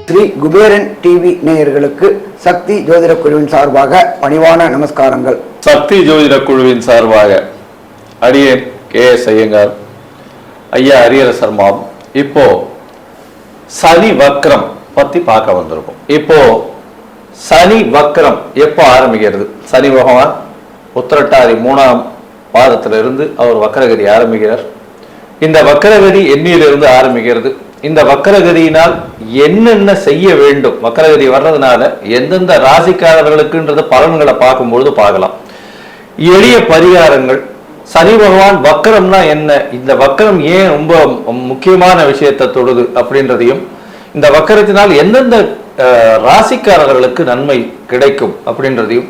Sri Kuberan TV நேயர்களுக்கு சக்தி ஜோதிட குழுவின் சார்பாக பணிவான நமஸ்காரங்கள். சக்தி ஜோதிட குழுவின் சார்பாக அடியேன் KS ஐயங்கார், ஐயா ஹரிஹர மாம். இப்போ சனி வக்ரம் பத்தி பார்க்க வந்திருக்கும். இப்போ சனி வக்ரம் எப்போ ஆரம்பிக்கிறது? சனி பகவான் உத்திரட்டாதி 3ஆம் பாதத்திலிருந்து அவர் வக்கரகதி ஆரம்பிக்கிறார். இந்த வக்கரகதி எண்ணிலிருந்து ஆரம்பிக்கிறது. இந்த வக்கரகதியினால் என்னென்ன செய்ய வேண்டும், வக்கரகதி வர்றதுனால எந்தெந்த ராசிக்காரர்களுக்குன்றது பலன்களை பார்க்கும்பொழுது பார்க்கலாம். எளிய பரிகாரங்கள். சனி பகவான் வக்கரம்னா என்ன, இந்த வக்கரம் ஏன் ரொம்ப முக்கியமான விஷயத்தை தொடுது அப்படின்றதையும், இந்த வக்கரத்தினால் எந்தெந்த ராசிக்காரர்களுக்கு நன்மை கிடைக்கும் அப்படின்றதையும்,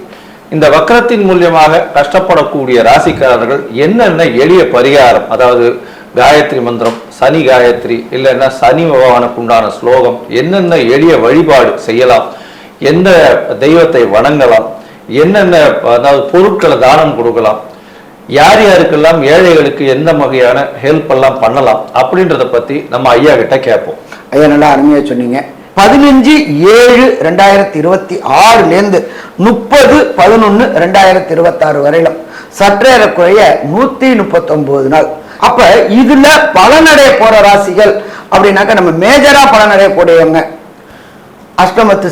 இந்த வக்கரத்தின் மூலியமாக கஷ்டப்படக்கூடிய ராசிக்காரர்கள் என்னென்ன எளிய பரிகாரம், அதாவது காயத்ரி மந்திரம், சனி காயத்ரி, இல்லைன்னா சனி பகவானுக்கு உண்டான ஸ்லோகம், என்னென்ன எளிய வழிபாடு செய்யலாம், எந்த தெய்வத்தை வணங்கலாம், என்னென்ன அதாவது பொருட்களை தானம் கொடுக்கலாம், யார் யாருக்கெல்லாம் ஏழைகளுக்கு எந்த வகையான ஹெல்ப் எல்லாம் பண்ணலாம் அப்படின்றத பத்தி நம்ம ஐயா கிட்ட கேட்போம். ஐயா நல்லா அருமையா சொன்னீங்க. 15/7/2026 30/11/2026 வரையிலும் சற்றேறக்குறைய 139 நாள். அப்ப இதுல பலனடைய போற ராசிகள் அப்படின்னாக்க நம்ம மேஜரா பலனடைய கூடியவங்க அஷ்டமத்து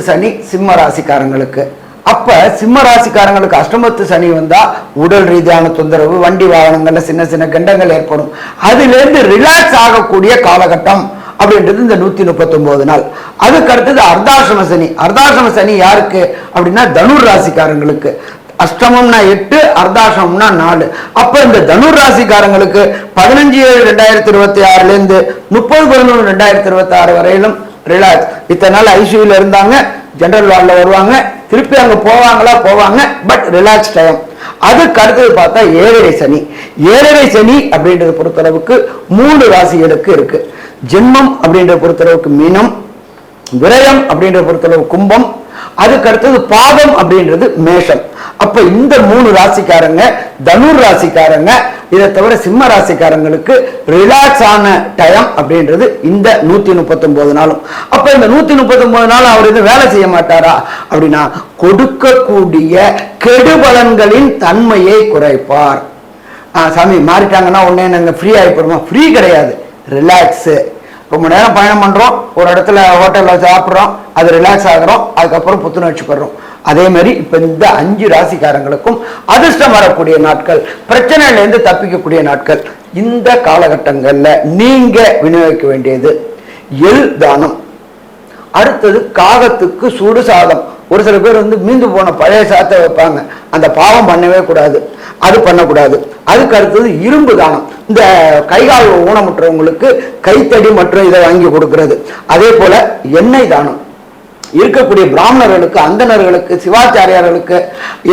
சனி சிம்ம ராசிக்காரங்களுக்கு. அப்ப சிம்ம ராசிக்காரங்களுக்கு அஷ்டமத்து சனி வந்தா உடல் ரீதியான தொந்தரவு, வண்டி வாகனங்கள்ல சின்ன சின்ன கண்டங்கள் ஏற்படும். அதுல இருந்து ரிலாக்ஸ் ஆகக்கூடிய காலகட்டம் அப்படின்றது இந்த 139 நாள். அதுக்கு அடுத்தது அர்த்தாசிரம சனி யாருக்கு அப்படின்னா தனுர் ராசிக்காரங்களுக்கு. அஷ்டமம்னா 8, அர்த்தாசிரமம்னா 4. அப்ப இந்த தனுர் ராசிக்காரங்களுக்கு 15/7/2026 30/11/2026 வரையிலும் ரிலாக்ஸ். இத்தனை நாள் ஐசியூல இருந்தாங்க, ஜெனரல் வார்டில் வருவாங்க, திருப்பி அங்க போவாங்க, பட் ரிலாக்ஸ் டைம். அதுக்கு அடுத்தது பார்த்தா ஏழரை சனி அப்படின்றத பொறுத்தளவுக்கு 3 ராசிகளுக்கு இருக்கு. ஜென்மம் அப்படின்ற பொறுத்தளவுக்கு மீனம், விரயம் அப்படின்ற பொறுத்தளவு கும்பம், அதுக்கு அடுத்தது பாதம் அப்படின்றது மேஷம். அப்ப இந்த 3 ராசிக்காரங்க, தனுர் ராசிக்காரங்க, இதை தவிர சிம்ம ராசிக்காரங்களுக்கு ரிலாக்ஸ் ஆன டைம் அப்படின்றது இந்த 139 நாளும். அப்ப இந்த 139 நாள் அவர் இது வேலை செய்ய மாட்டாரா அப்படின்னா, கொடுக்கக்கூடிய கெடுபலன்களின் தன்மையை குறைப்பார். சாமி மாறிட்டாங்கன்னா உடனே நாங்க ஃப்ரீ ஆகிப்படுமா? ஃப்ரீ கிடையாது, ரிலாக்ஸ். ரொம்ப நேரம் பயணம் பண்றோம், ஒரு இடத்துல ஹோட்டல்ல சாப்பிட்றோம், அது ரிலாக்ஸ் ஆகிறோம், அதுக்கப்புறம் புத்துணர்ச்சி பெறோம். அதே மாதிரி இப்ப இந்த 5 ராசிக்காரங்களுக்கும் அதிர்ஷ்டம் வரக்கூடிய நாட்கள், பிரச்சனையில இருந்து தப்பிக்கக்கூடிய நாட்கள். இந்த காலகட்டங்கள்ல நீங்க விநியோகிக்க வேண்டியது எள் தானம். அடுத்தது காகத்துக்கு சுடு சாதம். ஒரு சில பேர் மீந்து போன பழைய சாதத்தை வைப்பாங்க, அந்த பாவம் பண்ணவே கூடாது, அது பண்ணக்கூடாது. அதுக்கு அடுத்தது இரும்பு தானம். இந்த கைகால் ஊனமுற்றவங்களுக்கு கைத்தடி மற்றும் இதை வாங்கி கொடுக்கிறது. அதே போல எண்ணெய் தானம். இருக்கக்கூடிய பிராமணர்களுக்கு, அந்தணர்களுக்கு, சிவாச்சாரியார்களுக்கு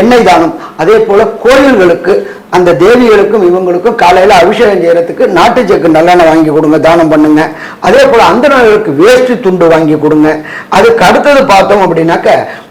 எண்ணெய் தானம். அதே போல கோயில்களுக்கு, அந்த தேவிகளுக்கும் இவங்களுக்கும் காலையில அபிஷேகம் செய்யறதுக்கு நாட்டு செக்கு நல்லெண்ணெய் வாங்கி கொடுங்க, தானம் பண்ணுங்க. அதே போல அந்தணர்களுக்கு வேஷ்டி துண்டு வாங்கி கொடுங்க. அதுக்கு அடுத்தது பார்த்தோம் அப்படின்னாக்க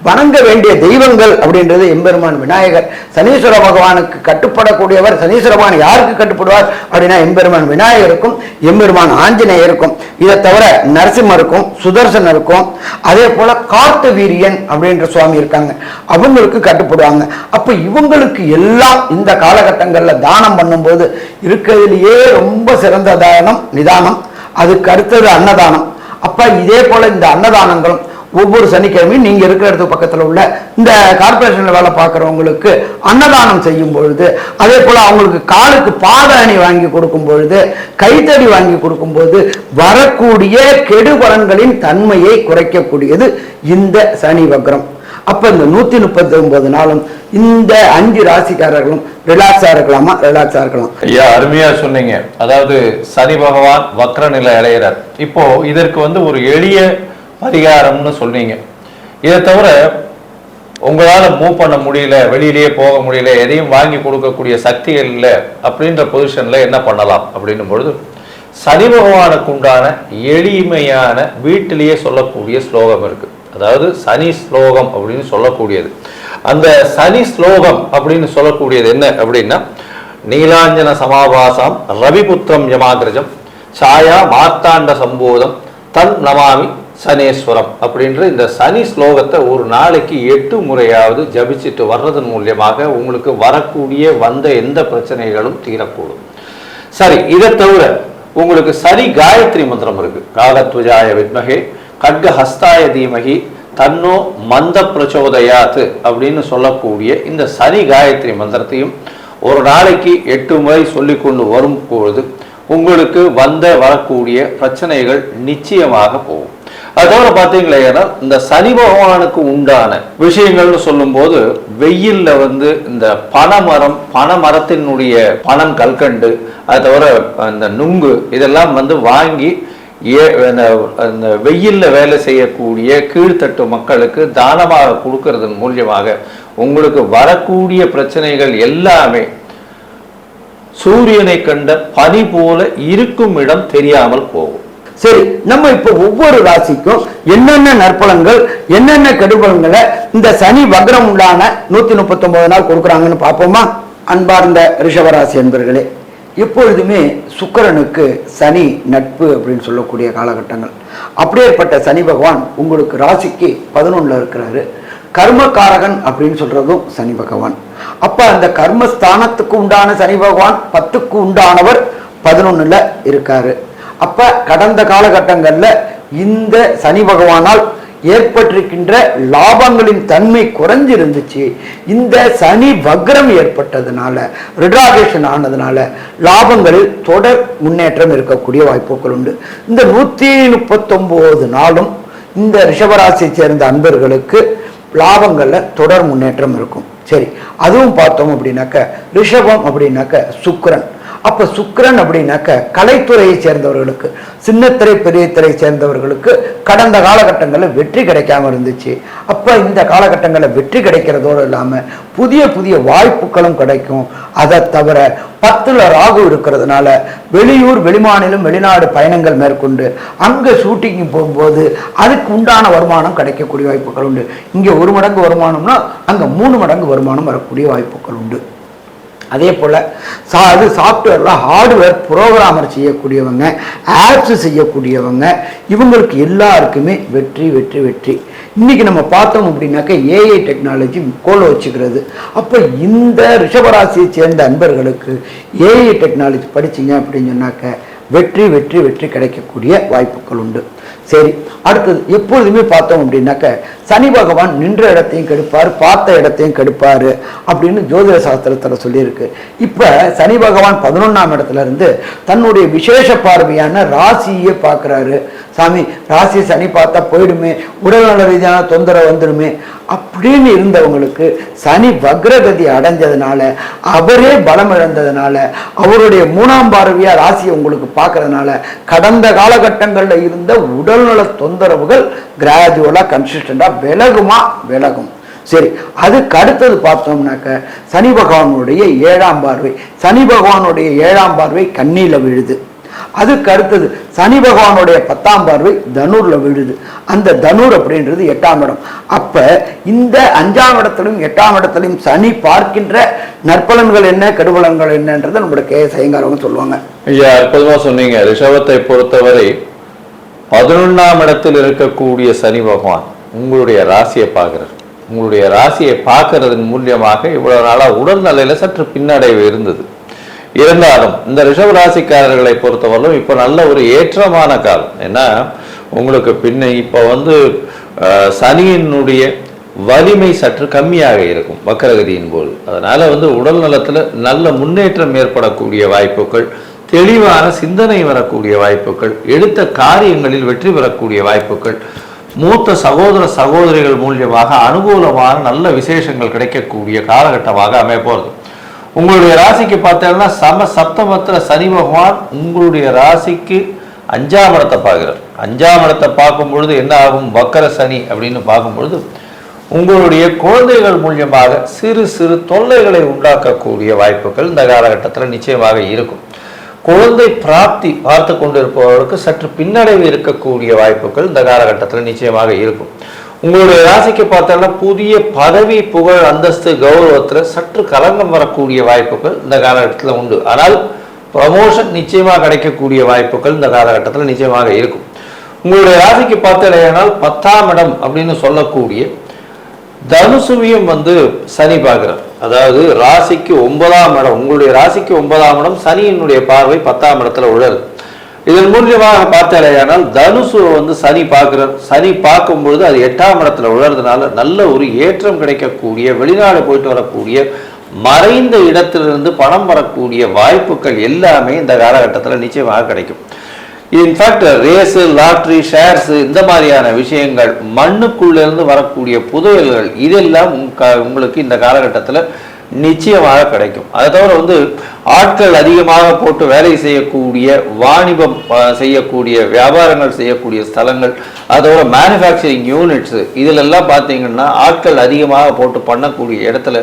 வணங்க வேண்டிய தெய்வங்கள் அப்படின்றது எம்பெருமான் விநாயகர். சனீஸ்வர பகவானுக்கு கட்டுப்படக்கூடியவர். சனீஸ்வர பகவான் யாருக்கு கட்டுப்படுவார் அப்படின்னா எம்பெருமான் விநாயகருக்கும் எம்பெருமான் ஆஞ்சநேயருக்கும். இதை தவிர நரசிம்மருக்கும் சுதர்சனருக்கும், அதே போல கார்த்த வீரியன் அப்படின்ற சுவாமி இருக்காங்க, அவங்களுக்கு கட்டுப்படுவாங்க. அப்ப இவங்களுக்கு எல்லாம் இந்த காலகட்டங்கள்ல தானம் பண்ணும்போது இருக்கிறதுலயே ரொம்ப சிறந்த தானம் நிதானம். அதுக்கு அடுத்தது அன்னதானம். அப்ப இதே போல இந்த அன்னதானங்களும் ஒவ்வொரு சனிக்கிழமையும் நீங்க இருக்கிற இடத்துக்கு பக்கத்துல உள்ள இந்த கார்பரேஷன்ல வேலை பார்க்கறவங்களுக்கு அன்னதானம் செய்யும் பொழுது, அதே போல அவங்களுக்கு காலுக்கு பாத அணி வாங்கி கொடுக்கும் பொழுது, கைத்தடி வாங்கி கொடுக்கும் போது வரக்கூடிய கெடுபலன்களின் தன்மையை குறைக்கக்கூடியது இந்த சனி வக்ரம். அப்ப இந்த 139 நாளும் இந்த 5 ராசிக்காரர்களும் ரிலாக்ஸா இருக்கலாமா? ரிலாக்ஸா இருக்கலாம். ஐயா அருமையா சொன்னீங்க. அதாவது சனி பகவான் வக்ர நிலை அடைகிறார். இப்போ இதற்கு ஒரு எளிய பரிகாரம்னு சொன்னீங்க. இதை தவிர உங்களால மூவ் பண்ண முடியல, வெளியிலேயே போக முடியல, எதையும் வாங்கி கொடுக்கக்கூடிய சக்திகள் இல்லை அப்படின்ற பொசிஷன்ல என்ன பண்ணலாம் அப்படின்னும் பொழுது, சனி பகவானுக்கு உண்டான எளிமையான வீட்டிலேயே சொல்லக்கூடிய ஸ்லோகம் இருக்கு. அதாவது சனி ஸ்லோகம் அப்படின்னு சொல்லக்கூடியது. அந்த சனி ஸ்லோகம் அப்படின்னு சொல்லக்கூடியது என்ன அப்படின்னா, நீலாஞ்சன சமாபாசம் ரவிபுத்திரம் யமாகிரஜம் சாயா மார்த்தாண்ட சம்போதம் தன் நமாமி சனேஸ்வரம் அப்படின்ற இந்த சனி ஸ்லோகத்தை ஒரு நாளைக்கு 8 முறையாவது ஜபிச்சுட்டு வர்றதன் மூலியமாக உங்களுக்கு வரக்கூடிய வந்த எந்த பிரச்சனைகளும் தீரக்கூடும். சரி, இதை தவிர உங்களுக்கு சனி காயத்ரி மந்திரம் இருக்கு. காகத்வஜாய வித்மகே கட்க ஹஸ்தாய தீமகி தன்னோ மந்த பிரச்சோதயாத்து அப்படின்னு சொல்லக்கூடிய இந்த சனி காயத்ரி மந்திரத்தையும் ஒரு நாளைக்கு 8 முறை சொல்லி கொண்டு வரும் பொழுது உங்களுக்கு வரக்கூடிய பிரச்சனைகள் நிச்சயமாக போகும். அது தவிர பார்த்தீங்களா, இந்த சனி பகவானுக்கு உண்டான விஷயங்கள்னு சொல்லும் போது வெயில்ல இந்த பனைமரத்தினுடைய பனம் கல்கண்டு, அது தவிர அந்த நுங்கு இதெல்லாம் வாங்கி அந்த வெயில்ல வேலை செய்யக்கூடிய கீழ்த்தட்டு மக்களுக்கு தானமாக கொடுக்கறதன் மூலியமாக உங்களுக்கு வரக்கூடிய பிரச்சனைகள் எல்லாமே சூரியனை கண்ட பனி போல இருக்கும் இடம் தெரியாமல் போகும். சரி, நம்ம இப்ப ஒவ்வொரு ராசிக்கும் என்னென்ன நற்பலன்கள் என்னென்ன கெடுபலன்களை இந்த சனி வக்ரம் உண்டான 139 நாள் கொடுக்குறாங்கன்னு பார்ப்போமா? அன்பார்ந்த ரிஷபராசி என்பர்களே, எப்பொழுதுமே சுக்கிரனுக்கு சனி நட்பு அப்படின்னு சொல்லக்கூடிய காலகட்டங்கள். அப்படியேற்பட்ட சனி பகவான் உங்களுக்கு ராசிக்கு 11ல் இருக்கிறாரு. கர்மகாரகன் அப்படின்னு சொல்றதும் சனி பகவான். அப்ப அந்த கர்மஸ்தானத்துக்கு உண்டான சனி பகவான் 10க்கு உண்டானவர் 11ல் இருக்காரு. அப்ப கடந்த காலகட்டங்கள்ல இந்த சனி பகவானால் ஏற்பட்டிருக்கின்ற லாபங்களின் தன்மை குறைஞ்சிருந்துச்சு. இந்த சனி வக்ரம் ஏற்பட்டதுனால, ரிட்ராகேஷன் ஆனதுனால லாபங்களில் தொடர் முன்னேற்றம் இருக்கக்கூடிய வாய்ப்புகள் உண்டு. இந்த 139 நாளும் இந்த ரிஷபராசியை சேர்ந்த அன்பர்களுக்கு லாபங்கள்ல தொடர் முன்னேற்றம் இருக்கும். சரி, அதுவும் பார்த்தோம் அப்படின்னாக்க ரிஷபம் அப்படின்னாக்க சுக்கிரன். அப்ப சுக்கிரன் அப்படின்னாக்க கலைத்துறையை சேர்ந்தவர்களுக்கு, சின்னத்திரை பெரிய திரை சேர்ந்தவர்களுக்கு கடந்த காலகட்டங்களில் வெற்றி கிடைக்காம இருந்துச்சு. அப்ப இந்த காலகட்டங்களில் வெற்றி கிடைக்கிறதோடு இல்லாம புதிய புதிய வாய்ப்புகளும் கிடைக்கும். அதை தவிர 10ல் ராகு இருக்கிறதுனால வெளியூர் வெளிமாநிலம் வெளிநாடு பயணங்கள் மேற்கொண்டு அங்க ஷூட்டிங் போகும்போது அதுக்கு உண்டான வருமானம் கிடைக்கக்கூடிய வாய்ப்புகள் உண்டு. இங்க 1 மடங்கு வருமானம்னா அங்க 3 மடங்கு வருமானம் வரக்கூடிய வாய்ப்புகள் உண்டு. அதே போல் சாஃப்ட்வேரில் ஹார்ட்வேர் ப்ரோக்ராமர் செய்யக்கூடியவங்க, ஆப்ஸ் செய்யக்கூடியவங்க, இவங்களுக்கு எல்லாருக்குமே வெற்றி வெற்றி வெற்றி. இன்னைக்கு நம்ம பார்த்தோம் அப்படின்னாக்க ஏஐ டெக்னாலஜி கோல வச்சுக்கிறது. அப்போ இந்த ரிஷபராசியை சேர்ந்த அன்பர்களுக்கு ஏஐ டெக்னாலஜி படிச்சிங்க அப்படின்னு சொன்னாக்க வெற்றி வெற்றி வெற்றி கிடைக்கக்கூடிய வாய்ப்புகள் உண்டு. சரி, அடுத்தது எப்பொழுதுமே பார்த்தோம் அப்படின்னாக்க சனி பகவான் நின்ற இடத்தையும் கெடுப்பார், பார்த்த இடத்தையும் கெடுப்பார் அப்படின்னு ஜோதிட சாஸ்திரத்தில் சொல்லியிருக்கு. இப்போ சனி பகவான் 11ஆம் இடத்துல இருந்து தன்னுடைய விசேஷ பார்வையான ராசியை பார்க்குறாரு. சாமி, ராசி சனி பார்த்தா போயிடுமே, உடல்நல ரீதியான தொந்தரவு வந்துடுமே அப்படின்னு இருந்தவங்களுக்கு சனி வக்ரகதி அடைஞ்சதுனால, அவரே பலம் இழந்ததுனால, அவருடைய 3ஆம் பார்வையா ராசியை உங்களுக்கு பார்க்கறதுனால கடந்த காலகட்டங்களில் இருந்த உடல்நல தொந்தரவுகள் கிராஜுவலா கன்சிஸ்டண்டா விலகும். சரி, அதுக்கு அடுத்தது பார்த்தோம்னாக்க சனி பகவானுடைய 7ஆம் பார்வை, சனி பகவானுடைய 7ஆம் பார்வை கன்னியில விழுது. அதுக்கு அடுத்தது சனி பகவானுடைய 10ஆம் பார்வை தனுர்ல விழுது. அந்த தனுர் அப்படின்றது 8ஆம் இடம். அப்ப இந்த 5ஆம் இடத்திலும் 8ஆம் இடத்திலும் சனி பார்க்கின்ற நற்பலன்கள் என்ன கெடுபலன்கள் என்னன்றதை நம்மளுடைய கே.எஸ். ஐயங்காரவங்க சொல்லுவாங்க. ஐயா, அற்புதமா சொன்னீங்க. ரிஷபத்தை பொறுத்தவரை 11ஆம் இடத்தில் இருக்கக்கூடிய சனி பகவான் உங்களுடைய ராசியை பார்க்கிறார். உங்களுடைய ராசியை பார்க்கறதன் மூலியமாக இவ்வளவு நாளா உடல்நிலையில சற்று பின்னடைவு இருந்தது. இருந்தாலும் இந்த ரிஷப ராசிக்காரர்களை பொறுத்தவரையிலும் இப்போ நல்ல ஒரு ஏற்றமான காலம். ஏன்னா உங்களுக்கு இப்போ சனியினுடைய வலிமை சற்று கம்மியாக இருக்கும் வக்கரகதியின் போது. அதனால உடல் நலத்துல நல்ல முன்னேற்றம் ஏற்படக்கூடிய வாய்ப்புகள், தெளிவான சிந்தனை வரக்கூடிய வாய்ப்புகள், எடுத்த காரியங்களில் வெற்றி பெறக்கூடிய வாய்ப்புகள், மூத்த சகோதர சகோதரிகள் மூலியமாக அனுகூலமான நல்ல விசேஷங்கள் கிடைக்கக்கூடிய காலகட்டமாக அமைய போகிறது. உங்களுடைய ராசிக்கு பார்த்தீங்கன்னா சப்தமத்துல சனி பகவான் உங்களுடைய ராசிக்கு 5ஆம் இடத்தை பார்க்கிறார். 5ஆம் இடத்தை பார்க்கும் பொழுது என்ன ஆகும்? வக்கர சனி அப்படின்னு பார்க்கும் பொழுது உங்களுடைய குழந்தைகள் மூலியமாக சிறு சிறு தொல்லைகளை உண்டாக்கக்கூடிய வாய்ப்புகள் இந்த காலகட்டத்தில் நிச்சயமாக இருக்கும். குழந்தை பிராப்தி பார்த்து கொண்டிருப்பவர்களுக்கு சற்று பின்னடைவு இருக்கக்கூடிய வாய்ப்புகள் இந்த காலகட்டத்தில் நிச்சயமாக இருக்கும். உங்களுடைய ராசிக்கு பார்த்தோம்னா புதிய பதவி, புகழ், அந்தஸ்து, கௌரவத்தில் சற்று கலங்கம் வரக்கூடிய வாய்ப்புகள் இந்த காலகட்டத்தில் உண்டு. ஆனால் ப்ரமோஷன் நிச்சயமாக கிடைக்கக்கூடிய வாய்ப்புகள் இந்த காலகட்டத்தில் நிச்சயமாக இருக்கும். உங்களுடைய ராசிக்கு பார்த்தீங்கன்னா 10ஆம் இடம் அப்படின்னு சொல்லக்கூடிய தனுசுவையும் சனி பார்க்கிறார். அதாவது ராசிக்கு 9ஆம் இடம், உங்களுடைய ராசிக்கு 9ஆம் இடம் சனியினுடைய பார்வை 10ஆம் இடத்துல உள்ளது. இதன் மூலியமாக பார்த்தேனால் தனுசு சனி பார்க்கிறார். சனி பார்க்கும் பொழுது அது 8ஆம் இடத்துல உள்ளதுனால நல்ல ஒரு ஏற்றம் கிடைக்கக்கூடிய, வெளிநாடு போயிட்டு வரக்கூடிய, மறைந்த இடத்திலிருந்து பணம் வரக்கூடிய வாய்ப்புகள் எல்லாமே இந்த காலகட்டத்தில் நிச்சயமாக கிடைக்கும். இன்ஃபேக்ட் ரேஸு, லாட்ரி, ஷேர்ஸு இந்த மாதிரியான விஷயங்கள், மண்ணுக்குள்ளேருந்து வரக்கூடிய புதையல்கள் இதெல்லாம் உங்களுக்கு இந்த காலகட்டத்தில் நிச்சயமாக கிடைக்கும். அதை தவிர ஆட்கள் அதிகமாக போட்டு வேலை செய்யக்கூடிய, வாணிபம் செய்யக்கூடிய, வியாபாரங்கள் செய்யக்கூடிய ஸ்தலங்கள், அதோட மேனுஃபேக்சரிங் யூனிட்ஸு இதிலெல்லாம் பார்த்தீங்கன்னா ஆட்கள் அதிகமாக போட்டு பண்ணக்கூடிய இடத்துல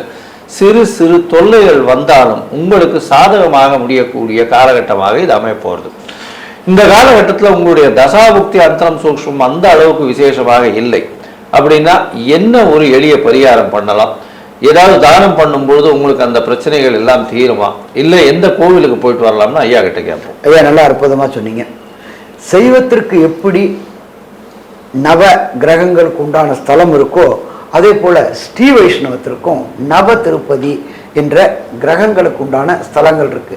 சிறு சிறு தொல்லைகள் வந்தாலும் உங்களுக்கு சாதகமாக முடியக்கூடிய காலகட்டமாக இது அமைப்போகிறது. இந்த காலகட்டத்தில் உங்களுடைய தசாபுக்தி அந்தரம் சூக்ஷ்மம் அந்த அளவுக்கு விசேஷமாக இல்லை. அப்படின்னா என்ன ஒரு எளிய பரிகாரம் பண்ணலாம்? ஏதாவது தானம் பண்ணும்போது உங்களுக்கு அந்த பிரச்சனைகள் எல்லாம் தீருமா? இல்லை எந்த கோவிலுக்கு போயிட்டு வரலாம்னு ஐயா கிட்ட கேட்போம். ஐயா நல்லா அற்புதமா சொன்னீங்க. சைவத்திற்கு எப்படி நவ கிரகங்களுக்கு உண்டான ஸ்தலம் இருக்கோ அதே போல ஸ்ரீ வைஷ்ணவத்திற்கும் நவ திருப்பதி என்ற கிரகங்களுக்கு உண்டான ஸ்தலங்கள் இருக்கு.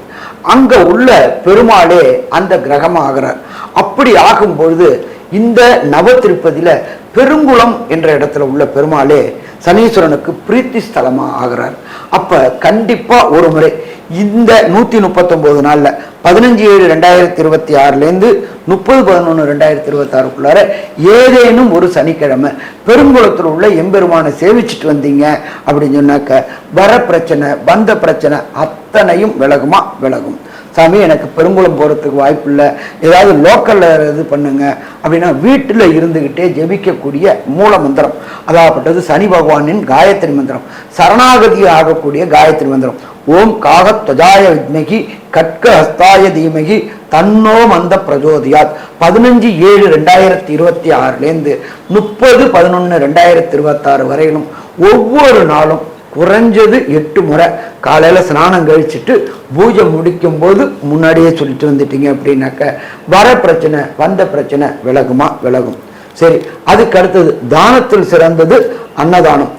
அங்க உள்ள பெருமாளே அந்த கிரகமாக ஆகிறார். அப்படி ஆகும் பொழுது இந்த நவ திருப்பதியில பெருங்குளம் என்ற இடத்துல உள்ள பெருமாளே சனீஸ்வரனுக்கு பிரீத்தி ஸ்தலமா ஆகிறார். அப்ப கண்டிப்பா ஒரு முறை இந்த 139 நாள்ல 15/7/2026 30/11/2026 ஏதேனும் ஒரு சனிக்கிழமை பெருங்குளத்தில் உள்ள எம்பெருமானை சேவிச்சுட்டு வந்தீங்க அப்படின்னு சொன்னாக்க வர பிரச்சனை, வந்த பிரச்சனை அத்தனையும் விலகுமா? விலகும். சாமி எனக்கு பெருங்குளம் போகிறதுக்கு வாய்ப்பு இல்லை, ஏதாவது லோக்கலில் இது பண்ணுங்க அப்படின்னா வீட்டில் இருந்துக்கிட்டே ஜெபிக்கக்கூடிய மூல மந்திரம், அதாகப்பட்டது சனி பகவானின் காயத்ரி மந்திரம், சரணாகதி ஆகக்கூடிய காயத்ரி மந்திரம். ஓம் காகத்வஜாய வித்மகி கட்க ஹஸ்தாய தீமகி தன்னோ மந்த பிரஜோதியாத் 15/7/2026 30/11/2026 வரையிலும் ஒவ்வொரு நாளும் குறைஞ்சது 8 முறை காலையில ஸ்நானம் கழிச்சுட்டு பூஜை முடிக்கும் போது முன்னாடியே சொல்லிட்டு வந்துட்டீங்க அப்படின்னாக்க வர பிரச்சனை, வந்த பிரச்சனை விலகுமா? விலகும். சரி, அதுக்கு அடுத்தது தானத்தில் சிறந்தது அன்னதானம்.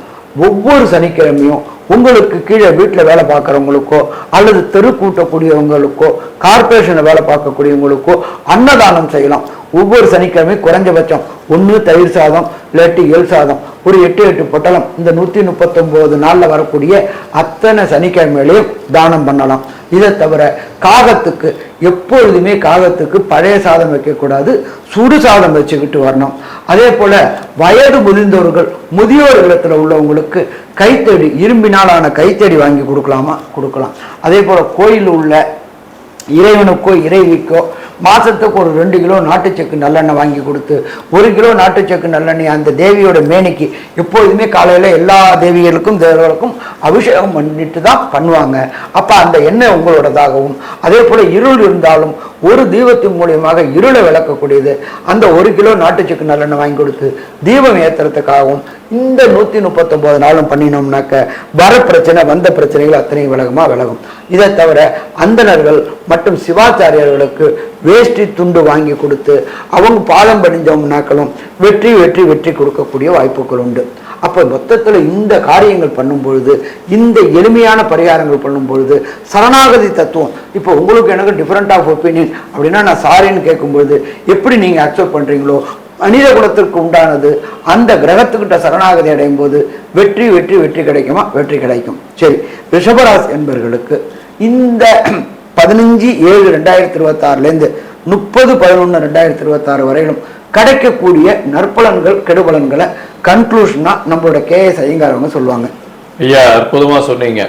ஒவ்வொரு சனிக்கிழமையும் உங்களுக்கு கீழே வீட்டில் வேலை பார்க்குறவங்களுக்கோ அல்லது தெரு கூட்டக்கூடியவங்களுக்கோ கார்பரேஷனில் வேலை பார்க்கக்கூடியவங்களுக்கோ அன்னதானம் செய்யலாம். ஒவ்வொரு சனிக்கிழமையும் குறைஞ்சபட்சம் 1 தயிர் சாதம் இல்லாட்டி எள் சாதம் ஒரு 8 பொட்டலம் இந்த 139 நாளில் வரக்கூடிய அத்தனை சனிக்கிழமையிலையும் தானம் பண்ணலாம். இதை தவிர காகத்துக்கு எப்பொழுதுமே காகத்துக்கு பழைய சாதம் வைக்கக்கூடாது, சுடு சாதம் வச்சுக்கிட்டு வரணும். அதே போல வயது முதிர்ந்தவர்கள், முதியோர் இல்லத்தில் உள்ளவங்களுக்கு கைத்தடி, இரும்பினாலான கைத்தடி வாங்கி கொடுக்கலாமா? கொடுக்கலாம். அதே போல கோயில் உள்ள இறைவனுக்கோ இறைவிக்கோ மாசத்துக்கு ஒரு 2 கிலோ நாட்டுச்சக்கு நல்லெண்ணெய் வாங்கி கொடுத்து 1 கிலோ நாட்டுச்சக்கு நல்லெண்ணெய் அந்த தேவியோட மேனிக்கு எப்போதுமே காலையில எல்லா தேவிகளுக்கும் தேவர்களுக்கும் அபிஷேகம் பண்ணிட்டு தான் பண்ணுவாங்க. அப்ப அந்த எண்ணெய் உங்களோடதாகவும், அதே போல இருள் இருந்தாலும் ஒரு தீபத்தின் மூலியமாக இருளை விளக்கக்கூடியது அந்த 1 கிலோ நாட்டுச்சக்கு நல்லெண்ணெய் வாங்கி கொடுத்து தீபம் ஏற்றுறதுக்காகவும் இந்த 139 நாளும் பண்ணினோம்னாக்க வர பிரச்சனை, வந்த பிரச்சனைகள் அத்தனை விலகுமா? விலகும். இதை தவிர அந்தணர்கள் மற்றும் சிவாச்சாரியர்களுக்கு வேஷ்டி துண்டு வாங்கி கொடுத்து அவங்க பாலம் படிஞ்சோம்னாக்களும் வெற்றி வெற்றி வெற்றி கொடுக்கக்கூடிய வாய்ப்புகள் உண்டு. அப்போ மொத்தத்தில் இந்த காரியங்கள் பண்ணும் பொழுது, இந்த எளிமையான பரிகாரங்கள் பண்ணும் பொழுது சரணாகதி தத்துவம், இப்போ உங்களுக்கு எனக்கு டிஃப்ரெண்ட் ஆஃப் ஒப்பீனியன் அப்படின்னா நான் சாரின்னு கேட்கும்பொழுது எப்படி நீங்கள் அக்செப்ட் பண்ணுறீங்களோ மனித குலத்திற்கு உண்டானது அந்த கிரகத்துக்கிட்ட சரணாகதி அடையும் போது வெற்றி வெற்றி வெற்றி கிடைக்குமா? வெற்றி கிடைக்கும். சரி, ரிஷபராசி என்பவர்களுக்கு இந்த 15/7/2026 30/11/2026 வரையிலும் கிடைக்கக்கூடிய நற்பலன்கள் கெடுபலன்களை கன்க்ளூஷனா நம்மளோட KS ஐயங்காரவங்க சொல்லுவாங்க. ஐயா அற்புதமா சொன்னீங்க.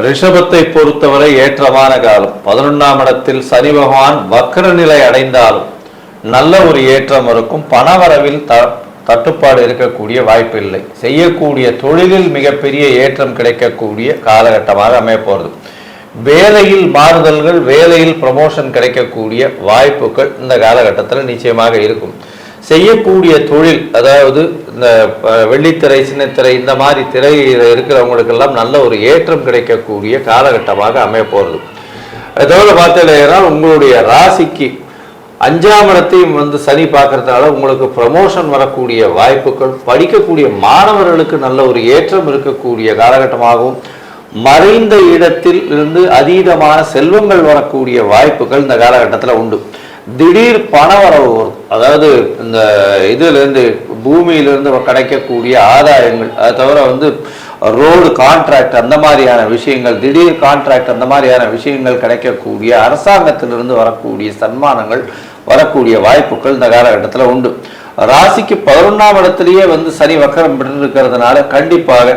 ரிஷபத்தை பொறுத்தவரை ஏற்றமான காலம். 11ஆம் இடத்தில் சனி பகவான் வக்ர நிலை அடைந்தாலும் நல்ல ஒரு ஏற்றம் இருக்கும். பணவரவில் தட்டுப்பாடு இருக்கக்கூடிய வாய்ப்பு இல்லை. செய்யக்கூடிய தொழிலில் மிகப்பெரிய ஏற்றம் கிடைக்கக்கூடிய காலகட்டமாக அமையப்போகிறது. வேலையில் மாறுதல்கள், வேலையில் ப்ரமோஷன் கிடைக்கக்கூடிய வாய்ப்புகள் இந்த காலகட்டத்தில் நிச்சயமாக இருக்கும். செய்யக்கூடிய தொழில், அதாவது இந்த வெள்ளித்திரை, சின்னத்திரை, இந்த மாதிரி திரையில் இருக்கிறவங்களுக்கெல்லாம் நல்ல ஒரு ஏற்றம் கிடைக்கக்கூடிய காலகட்டமாக அமைய போகிறது. அதோட பார்த்தீங்கன்னா உங்களுடைய ராசிக்கு 5ஆம் இடத்தையும் சனி பார்க்கறதுனால உங்களுக்கு ப்ரமோஷன் வரக்கூடிய வாய்ப்புகள், படிக்கக்கூடிய மாணவர்களுக்கு நல்ல ஒரு ஏற்றம் இருக்கக்கூடிய காலகட்டமாகவும், மறைந்த இடத்தில் இருந்து அதீதமான செல்வங்கள் வரக்கூடிய வாய்ப்புகள் இந்த காலகட்டத்தில் உண்டு. திடீர் பணவரவு வரும், அதாவது இந்த இதிலிருந்து பூமியிலிருந்து கிடைக்கக்கூடிய ஆதாயங்கள், அதை தவிர ரோடு கான்ட்ராக்ட் அந்த மாதிரியான விஷயங்கள், திடீர் கான்ட்ராக்ட் அந்த மாதிரியான விஷயங்கள் கிடைக்கக்கூடிய, அரசாங்கத்திலிருந்து வரக்கூடிய சன்மானங்கள் வரக்கூடிய வாய்ப்புகள் இந்த காலகட்டத்தில் உண்டு. ராசிக்கு 11ஆம் இடத்திலேயே சனி வக்கரம் பெற்று இருக்கிறதுனால கண்டிப்பாக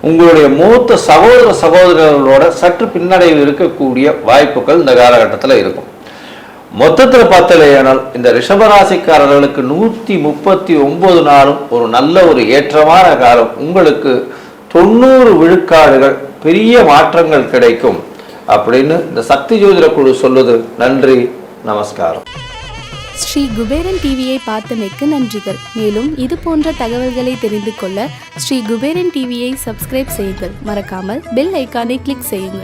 உங்களுடைய மூத்த சகோதரர்களோட சற்று பின்னடைவு இருக்கக்கூடிய வாய்ப்புகள் இந்த காலகட்டத்தில் இருக்கும். மொத்தத்தில் பார்த்தலையானால் இந்த ரிஷபராசிக்காரர்களுக்கு 139 நாளும் ஒரு நல்ல ஒரு ஏற்றமான காலம். உங்களுக்கு 90 விழுக்காடுகள் பெரிய மாற்றங்கள் கிடைக்கும் அப்படின்னு இந்த சக்தி ஜோதிட குழு சொல்லுது. நன்றி, நமஸ்காரம். ஸ்ரீ குபேரன் டிவியை பார்த்தமைக்கு நன்றிகள். மேலும் இது போன்ற தகவல்களை தெரிந்து கொள்ள ஸ்ரீ குபேரன் டிவியை சப்ஸ்கிரைப் செய்யுங்கள். மறக்காமல் பெல் ஐக்கானை கிளிக் செய்யுங்கள்.